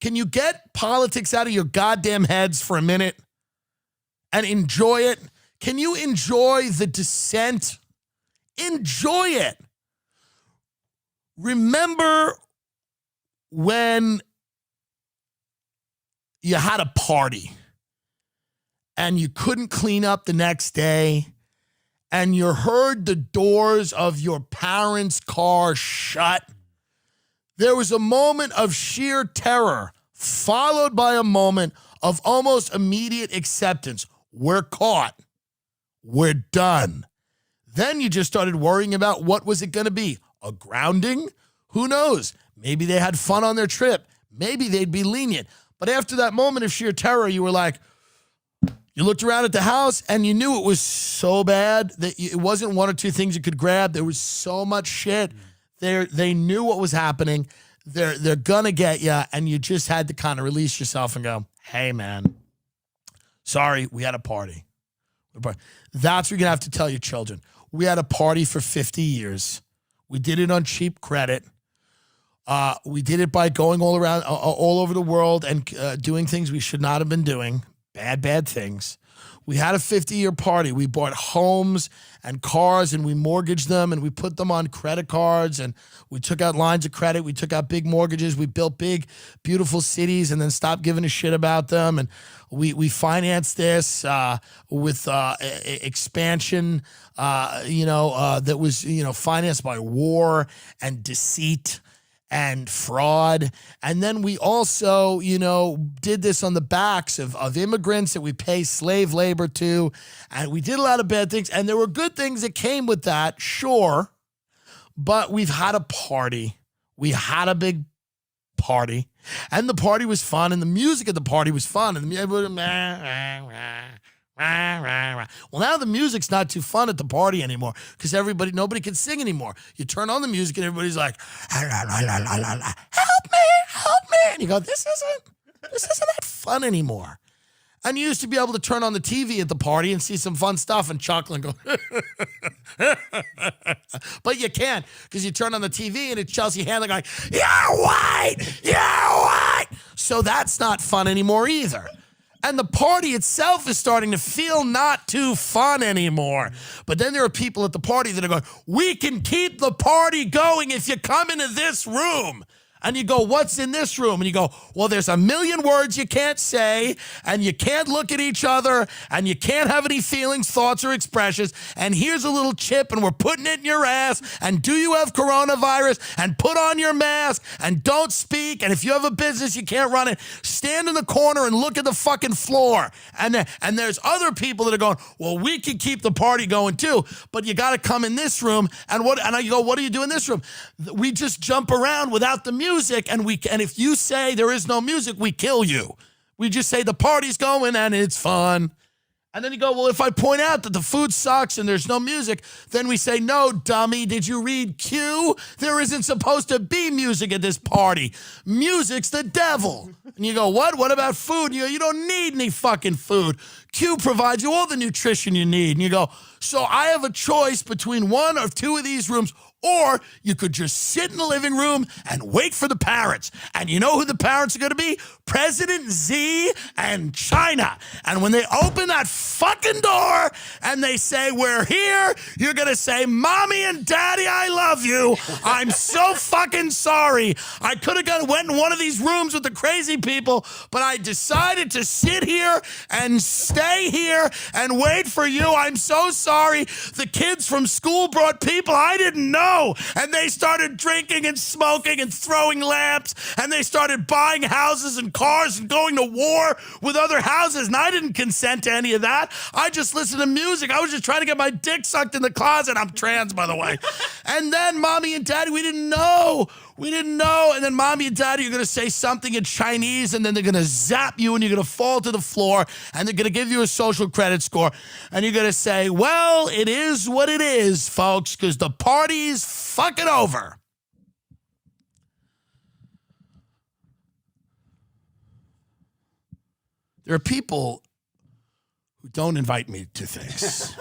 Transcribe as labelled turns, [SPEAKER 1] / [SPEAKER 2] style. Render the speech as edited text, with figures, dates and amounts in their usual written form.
[SPEAKER 1] Can you get politics out of your goddamn heads for a minute and enjoy it? Can you enjoy the dissent? Enjoy it. Remember when you had a party and you couldn't clean up the next day and you heard the doors of your parents' car shut? There was a moment of sheer terror followed by a moment of almost immediate acceptance. We're caught. We're done. Then you just started worrying about what was it going to be? A grounding? Who knows? Maybe they had fun on their trip. Maybe they'd be lenient. But after that moment of sheer terror, you were like, you looked around at the house and you knew it was so bad that it wasn't one or two things you could grab. There was so much shit. They knew what was happening. They're going to get you. And you just had to kind of release yourself and go, hey, man, sorry, we had a party. That's what you're going to have to tell your children. We had a party for 50 years. We did it on cheap credit. We did it by going all around, all over the world and doing things we should not have been doing. Bad things. We had a 50-year party. We bought homes and cars and we mortgaged them and we put them on credit cards and we took out lines of credit. We took out big mortgages. We built big, beautiful cities and then stopped giving a shit about them. And we financed this with expansion, that was, financed by war and deceit and fraud. And then we also, did this on the backs of immigrants that we pay slave labor to. And we did a lot of bad things. And there were good things that came with that, sure. But we've had a party. We had a big party. And the party was fun. And the music at the party was fun. And well, now the music's not too fun at the party anymore because nobody can sing anymore. You turn on the music and everybody's like, help me. And you go, this isn't that fun anymore. And you used to be able to turn on the TV at the party and see some fun stuff and chuckle and go, but you can't because you turn on the TV and it's Chelsea Handler going, you're white. So that's not fun anymore either. And the party itself is starting to feel not too fun anymore. But then there are people at the party that are going, we can keep the party going if you come into this room. And you go, what's in this room? And you go, well, there's a million words you can't say, and you can't look at each other, and you can't have any feelings, thoughts, or expressions. And here's a little chip, and we're putting it in your ass. And do you have coronavirus? And put on your mask, and don't speak. And if you have a business, you can't run it. Stand in the corner and look at the fucking floor. And there's other people that are going, well, we can keep the party going too, but you got to come in this room. And you go, what do you do in this room? We just jump around without the music, and if you say there is no music, we kill you. We just say the party's going and it's fun. And then you go, well, if I point out that the food sucks and there's no music, then we say, no, dummy, did you read Q? There isn't supposed to be music at this party. Music's the devil. And you go, what? What about food? And you go, you don't need any fucking food. Q provides you all the nutrition you need. And you go, so I have a choice between one or two of these rooms, or you could just sit in the living room and wait for the parents. And you know who the parents are going to be? President Xi and China. And when they open that fucking door and they say, we're here, you're going to say, Mommy and Daddy, I love you. I'm so fucking sorry. I could have went in one of these rooms with the crazy people, but I decided to sit here and stay here and wait for you. I'm so sorry. The kids from school brought people I didn't know. And they started drinking and smoking and throwing lamps, and they started buying houses and cars and going to war with other houses, and I didn't consent to any of that. I just listened to music. I was just trying to get my dick sucked in the closet. I'm trans, by the way. And then Mommy and Daddy, we didn't know. And then Mommy and Daddy are going to say something in Chinese, and then they're going to zap you, and you're going to fall to the floor, and they're going to give you a social credit score, and you're going to say, well, it is what it is, folks, because the party's fucking over. There are people who don't invite me to things.